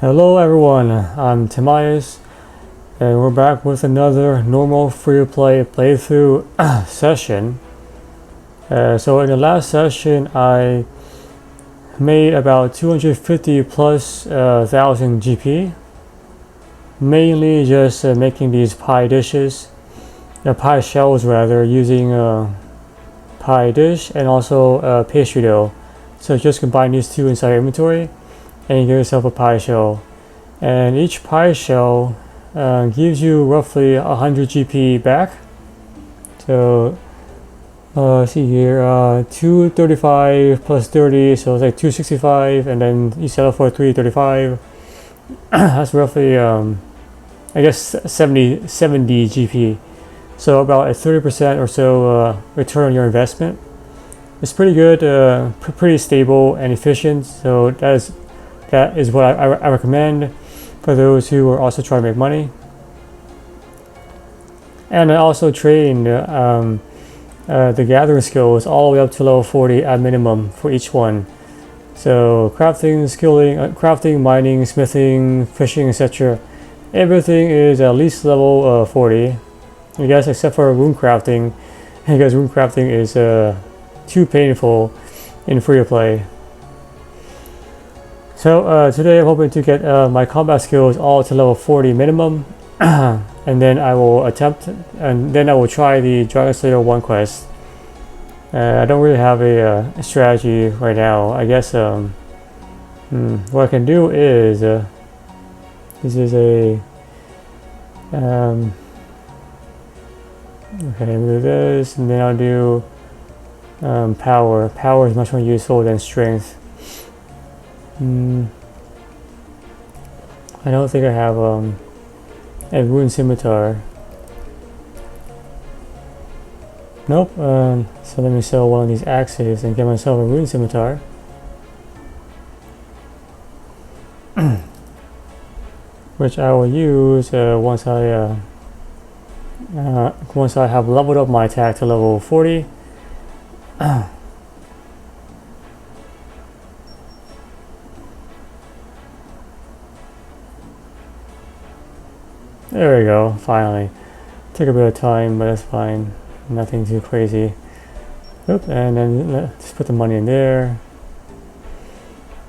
Hello everyone, I'm Timaeus, and we're back with another normal free-to-play playthrough session. So in the last session I made about 250 plus thousand GP, mainly just making these pie dishes, pie shells rather, using pie dish and also pastry dough. So just combine these two inside your inventory and you get yourself a pie shell, and each pie shell gives you roughly 100 GP back. So see here, 235 plus 30, so it's like 265, and then you sell it for 335. That's roughly I guess 70 GP, so about a 30% or so return on your investment. It's pretty good, pretty stable and efficient, so that is what I recommend for those who are also trying to make money. And I also trained the gathering skills all the way up to level 40 at minimum for each one. So crafting, skilling, crafting, mining, smithing, fishing, etc. Everything is at least level 40. I guess except for rune crafting, because rune crafting is too painful in free to play. So today I'm hoping to get my combat skills all to level 40 minimum, and then I will try the Dragon Slayer 1 quest. I don't really have a strategy right now. I guess what I can do is this is a okay, I'll do this, and then I'll do power. Power is much more useful than strength. I don't think I have a rune scimitar. Nope. So let me sell one of these axes and get myself a rune scimitar. Which I will use once I have leveled up my attack to level 40. There we go, finally. Took a bit of time, but that's fine. Nothing too crazy. Oop, and then let's put the money in there.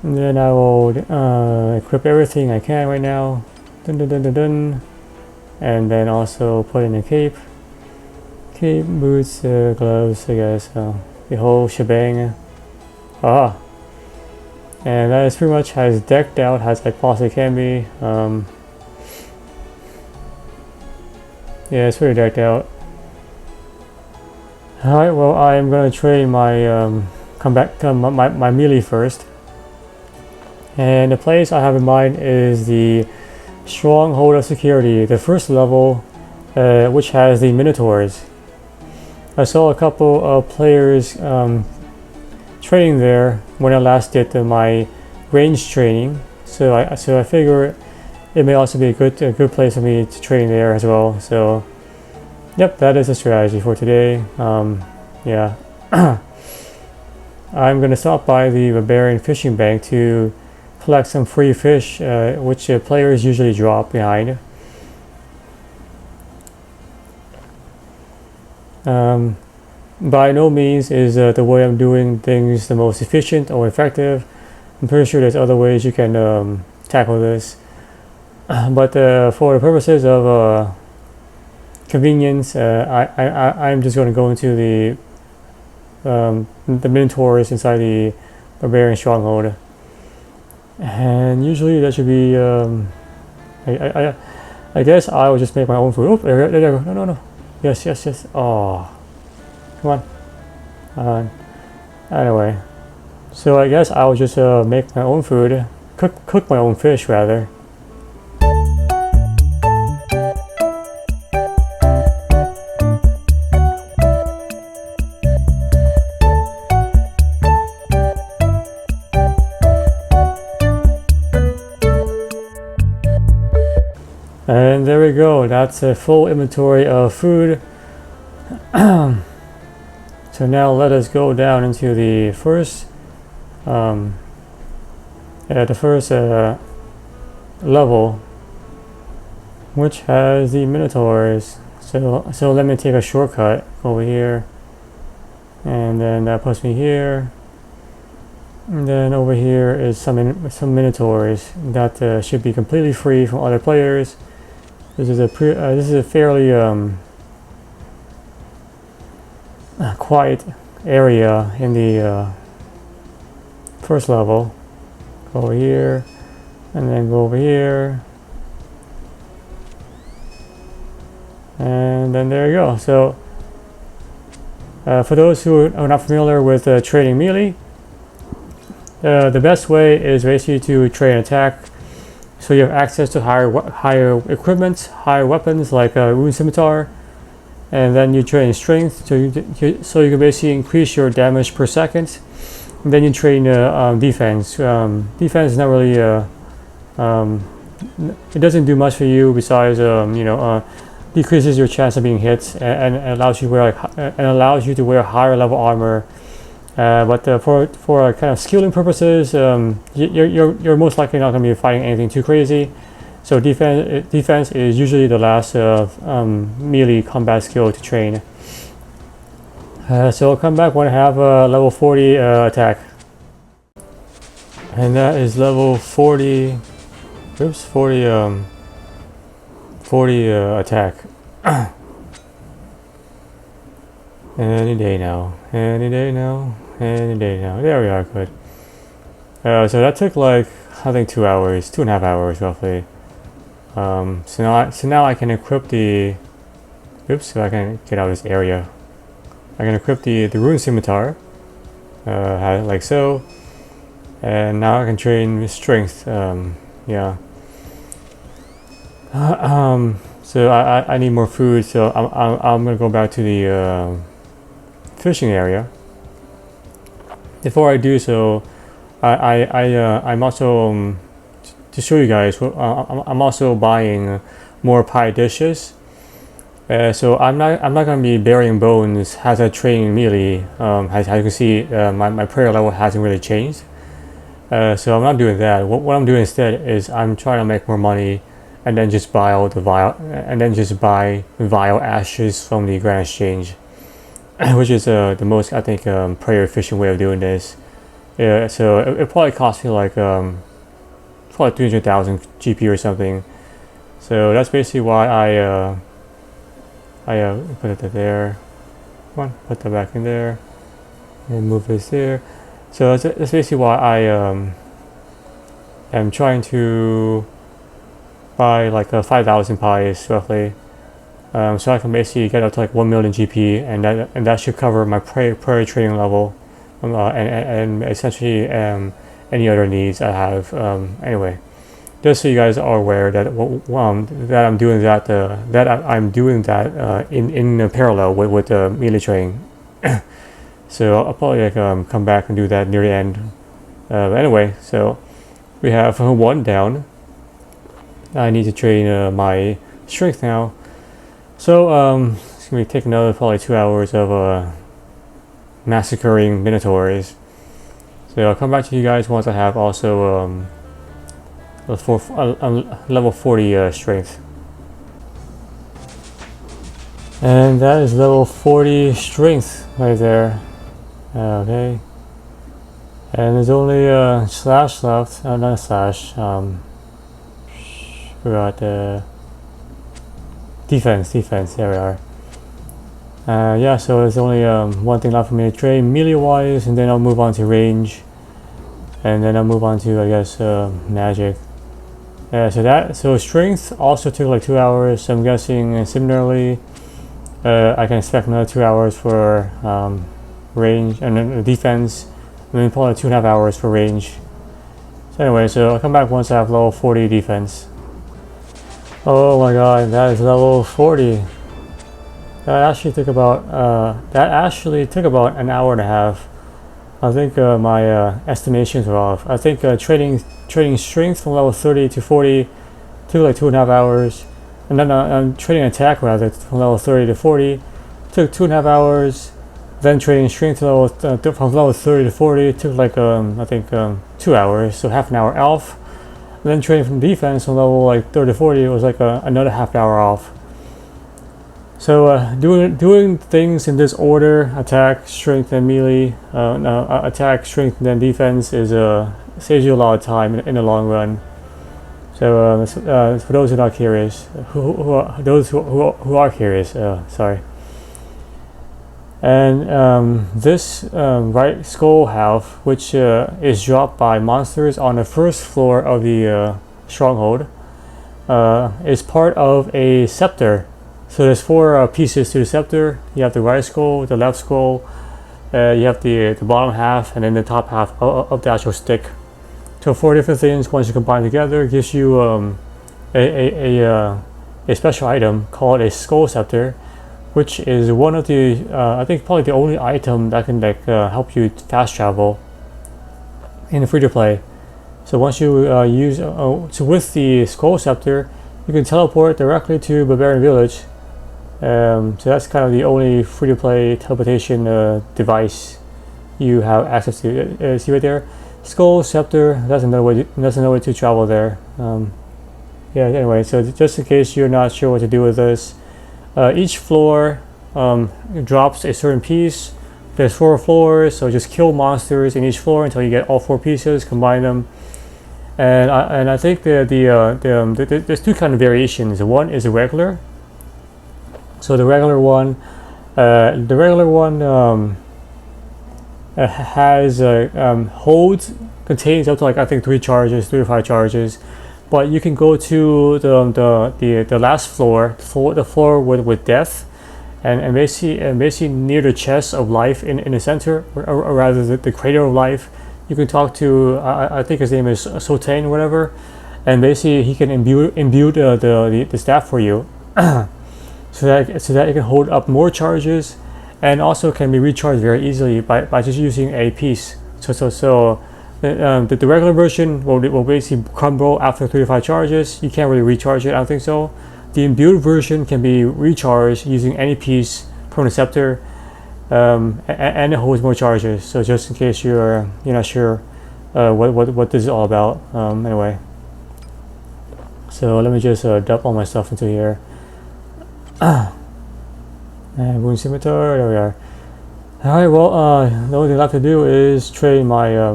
And then I will equip everything I can right now. Dun, dun, dun, dun, dun. And then also put in a cape. Cape, boots, gloves, I guess. The whole shebang. Ah! And that is pretty much as decked out as I possibly can be. Yeah, it's pretty decked out. Alright, well, I am going to train my my melee first. And the place I have in mind is the Stronghold of Security, the first level, which has the Minotaurs. I saw a couple of players training there when I last did my range training, so I figure it may also be a good place for me to train there as well. So, yep, that is a strategy for today. Yeah, I'm gonna stop by the Barbarian Fishing Bank to collect some free fish, which players usually drop behind. By no means is the way I'm doing things the most efficient or effective. I'm pretty sure there's other ways you can tackle this. But for the purposes of convenience, I'm just going to go into the Minotaurs inside the Barbarian Stronghold, and usually that should be. I guess I will just make my own food. Oh, there you go. No. Yes. Oh, come on. Anyway, so I guess I will just make my own food, cook my own fish rather. And there we go, that's a full inventory of food. So now let us go down into the first level which has the Minotaurs. So let me take a shortcut over here, and then that puts me here. And then over here is some Minotaurs that should be completely free from other players. This is a fairly quiet area in the first level. Go over here, and then go over here, and then there you go. So for those who are not familiar with trading melee, the best way is basically to trade attack, so you have access to higher equipment, higher weapons like a rune scimitar, and then you train strength, so you can basically increase your damage per second. And then you train defense. Defense is not really it doesn't do much for you besides decreases your chance of being hit and allows you to wear higher level armor. But for kind of skilling purposes, you're most likely not going to be fighting anything too crazy. So defense is usually the last melee combat skill to train. So I'll come back when I have level 40 attack, and that is level 40. Oops, 40 attack. Any day now. There we are. Good. So that took like, I think 2 hours, 2.5 hours roughly. So now I can equip the. Oops. So I can get out of this area. I can equip the rune scimitar, like so, and now I can train strength. Yeah. So I need more food, so I'm gonna go back to the fishing area. Before I do so, I'm also to show you guys. I'm also buying more pie dishes. So I'm not gonna be burying bones as I train melee. As you can see, my prayer level hasn't really changed. So I'm not doing that. What I'm doing instead is I'm trying to make more money, and then just buy all the vile ashes from the Grand Exchange, which is the most, I think, prayer efficient way of doing this. Yeah. So it probably cost me like probably 300,000 GP or something. So that's basically why I put it there. Come on, put that back in there, and move this there. So that's basically why I am trying to buy like 5,000 pies roughly, so I can basically get up to like 1 million GP, and that should cover my prayer trading level, and essentially any other needs I have. Anyway. Just so you guys are aware that that I'm doing that in parallel with melee training. So I'll probably come back and do that near the end. Anyway, so we have 1 down. I need to train my strength now. So it's gonna take another probably 2 hours of massacring Minotaurs. So I'll come back to you guys once I have also level 40 strength. And that is level 40 strength right there. Okay. And there's only a slash left. Not a slash. Forgot defense. There we are. Yeah, so there's only one thing left for me to train melee wise, and then I'll move on to range. And then I'll move on to, I guess, magic. So strength also took like 2 hours. So I'm guessing similarly, I can expect another 2 hours for range, and then defense, and then probably 2.5 hours for range. So anyway, so I'll come back once I have level 40 defense. Oh my god, that is level 40. That actually took about an hour and a half. I think my estimations were off. I think trading strength from level 30 to 40 took like 2.5 hours, and then trading attack rather from level 30 to 40 took 2.5 hours. Then trading strength to from level 30 to 40 took like I think 2 hours, so half an hour off. And then training from defense on level like 30 40 was like another half an hour off. So doing things in this order: attack, strength, and melee. Attack, strength, and then defense is saves you a lot of time in the long run. So for those who are not curious, those who are curious, sorry. And this right skull half, which is dropped by monsters on the first floor of the stronghold, is part of a scepter. So there's 4 pieces to the scepter. You have the right skull, the left skull, you have the bottom half, and then the top half of the actual stick. So 4 different things, once you combine together, gives you a special item called a skull scepter, which is one of the, I think probably the only item that can like help you fast travel in the free-to-play. So once you so with the skull scepter, you can teleport directly to Barbarian Village. So that's kind of the only free-to-play teleportation device you have access to. See right there, skull scepter. That's another way to travel there. Yeah. Anyway, so just in case you're not sure what to do with this, each floor drops a certain piece. There's 4 floors, so just kill monsters in each floor until you get all 4 pieces. Combine them, and I think there's 2 kind of variations. One is a regular. So the regular one has holds, contains up to like I think 3 to 5 charges, but you can go to the last floor, the floor with death, and basically near the chest of life in the center, or rather the crater of life. You can talk to I think his name is Sotain or whatever, and basically he can imbue the staff for you. So that it can hold up more charges, and also can be recharged very easily by just using a piece. So the regular version will basically crumble after 3 to 5 charges. You can't really recharge it, I don't think so. The imbued version can be recharged using any piece from the scepter, and it holds more charges. So just in case you're not sure what this is all about. Anyway, so let me just dump all my stuff into here. And Rune Scimitar, there we are. Alright, well, the only thing left to do is train my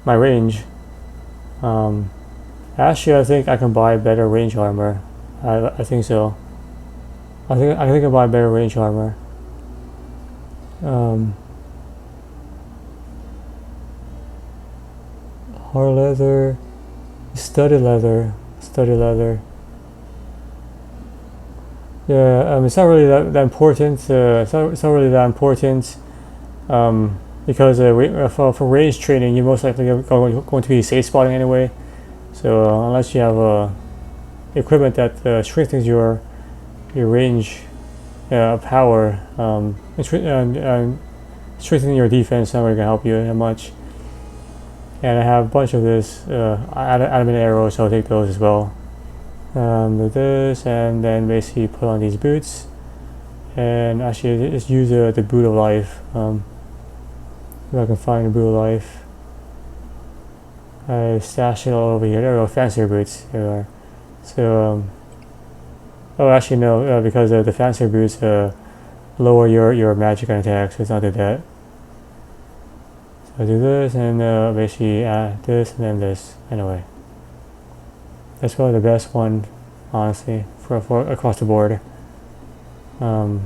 my range. Actually, I think I can buy better range armor. I think so. I think I can buy better range armor. Hard leather, studded leather. Yeah, it's not really that important. It's not really that important because for range training, you're most likely going to be safe spotting anyway. So unless you have equipment that strengthens your range power, and strengthening your defense, not really gonna help you that much. And I have a bunch of this adamant arrows, so I'll take those as well. Do this, and then basically put on these boots, and actually just use the boot of life. If I can find the boot of life, I stashed it all over here. There we go, fancier boots. There we are. So oh, actually no, because the fancier boots lower your magic and attack, so let's not do that. So I do this, and basically this, and then this. Anyway, that's probably the best one, honestly, for across the board. Yeah,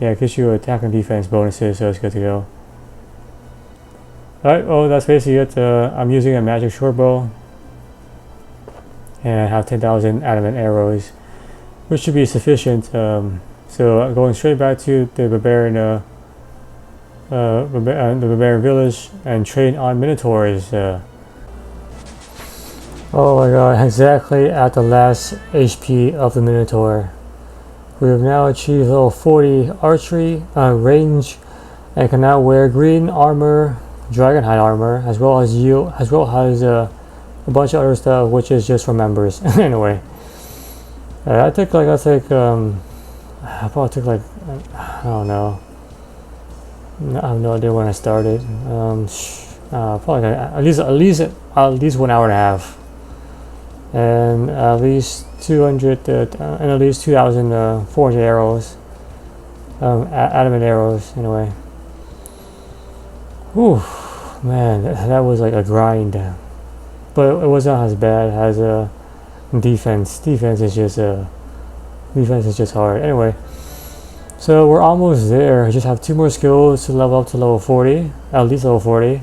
it gives you attack and defense bonuses, so it's good to go. Alright, well, that's basically it. I'm using a magic short bow, and I have 10,000 adamant arrows, which should be sufficient. So I'm going straight back to the barbarian village and train on minotaurs. Oh my god, exactly at the last HP of the minotaur. We have now achieved level 40 archery range, and can now wear green armor, dragonhide armor, as well as a bunch of other stuff, which is just for members. Anyway, I probably took like, I don't know. I have no idea when I started. Probably at least 1 hour and a half. and at least 200 and at least 2,400 arrows, adamant arrows anyway. Whew, man, that was like a grind, but it wasn't as bad as defense. Defense is just hard. Anyway, so we're almost there. I just have 2 more skills to level up to level 40, at least level 40.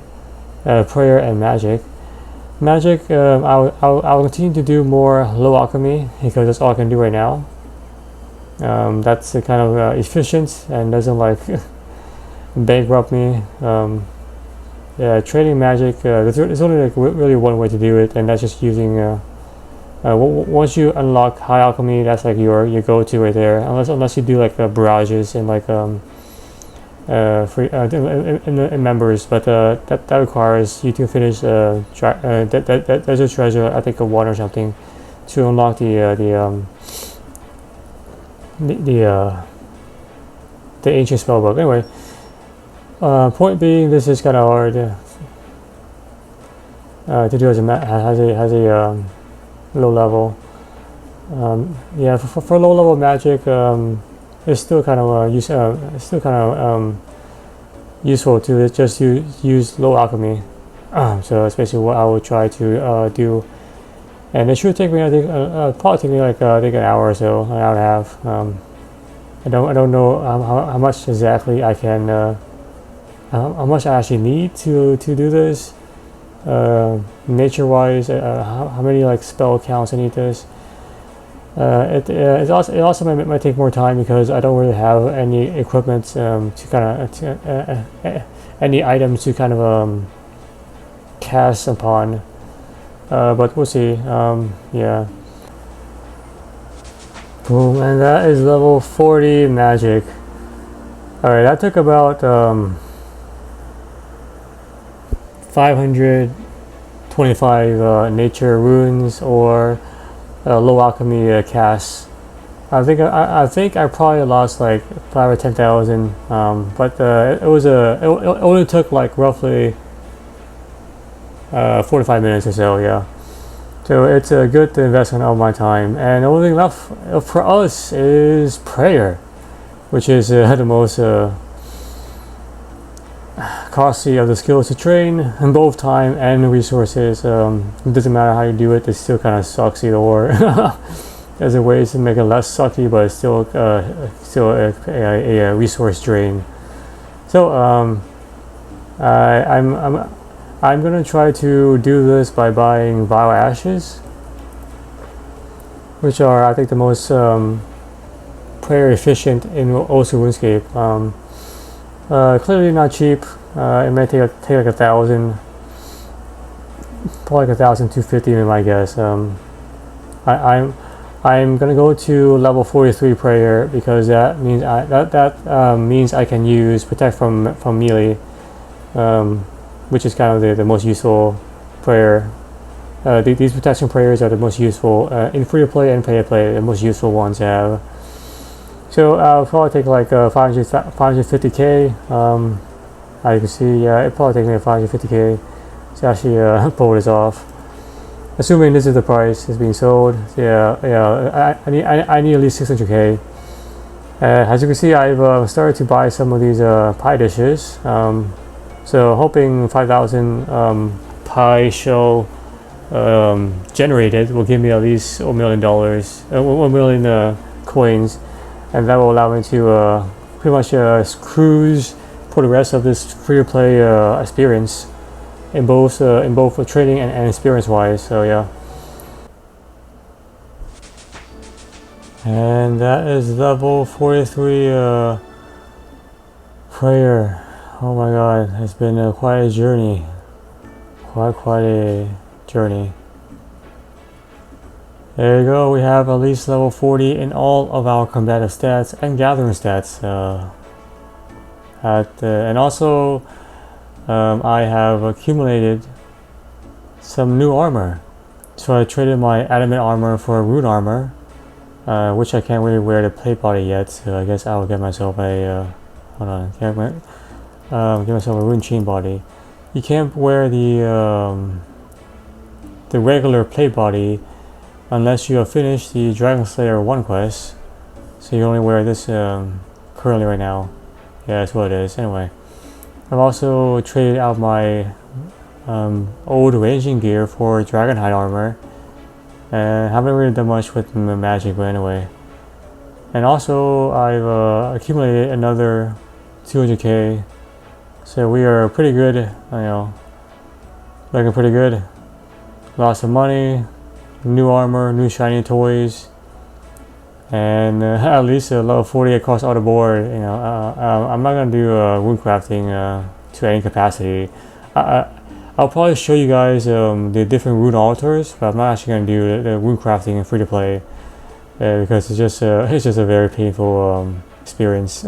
Prayer and magic. Magic, I'll continue to do more low alchemy because that's all I can do right now. That's kind of efficient and doesn't like bankrupt me. Yeah, trading magic. There's only like really one way to do it, and that's just using. Once you unlock high alchemy, that's like your go-to right there. Unless you do like barrages and like free in members, but that requires you to finish there's a treasure, I think, of 1 or something, to unlock the ancient spellbook. Anyway, point being, this is kind of hard to do as a low level. Yeah, for low level magic, it's still kind of useful to just use low alchemy. So that's basically what I will try to do, and it should take me, I think, probably take me like I think an hour or so, an hour and a half. I don't know how much exactly I can, how much I actually need to do this. Nature wise, how many like spell counts I need this. It also might take more time because I don't really have any equipment to kind of any items to kind of cast upon, but we'll see. Yeah. Boom, and that is level 40 magic. Alright, that took about 525 nature runes or low alchemy casts. I think I probably lost like 5 or 10,000, but it only took like roughly 45 minutes or so. Yeah, so it's a good investment of my time, and the only thing left for us is prayer, which is the most costly of the skills to train, in both time and resources. It doesn't matter how you do it, it still kind of sucks either or. There's a ways to make it less sucky, but it's still a resource drain. So I'm gonna try to do this by buying vile ashes, which are, I think, the most prayer efficient in Old School RuneScape. Clearly not cheap. It may take like 1,000, probably like 1,250 in my guess. I'm gonna go to level 43 prayer because that means means I can use protect from melee, which is kind of the most useful prayer. These protection prayers are the most useful in free to play and pay to play. The most useful ones to have. So I'll probably take like 550k. As you can see, yeah, it probably takes me 550k to actually pull this off. Assuming this is the price it's being sold. Yeah. I need at least 600k. As you can see, I've started to buy some of these pie dishes. So hoping 5,000 pie shell generated will give me at least $1 million, $1 million coins. And that will allow me to pretty much cruise for the rest of this free-to-play experience in both training and experience-wise. So yeah. And that is level 43 prayer. Oh my God, it's been quite a journey. Quite a journey. There you go, we have at least level 40 in all of our combative stats and gathering stats. And also, I have accumulated some new armor. So I traded my adamant armor for rune armor, which I can't really wear the plate body yet. So I guess I'll get myself a get myself a rune chain body. You can't wear the regular plate body unless you have finished the Dragon Slayer 1 quest. So you only wear this currently right now. Yeah, that's what it is. Anyway, I've also traded out my old ranging gear for Dragonhide armor, and haven't really done much with magic, but anyway. And also I've accumulated another 200k, so we are pretty good, you know, looking pretty good. Lots of money, new armor, new shiny toys, and at least a level 40 across all the board. You know, I'm not gonna do rune crafting to any capacity. I'll probably show you guys the different rune altars, but I'm not actually gonna do the rune crafting in free to play because it's just a very painful experience.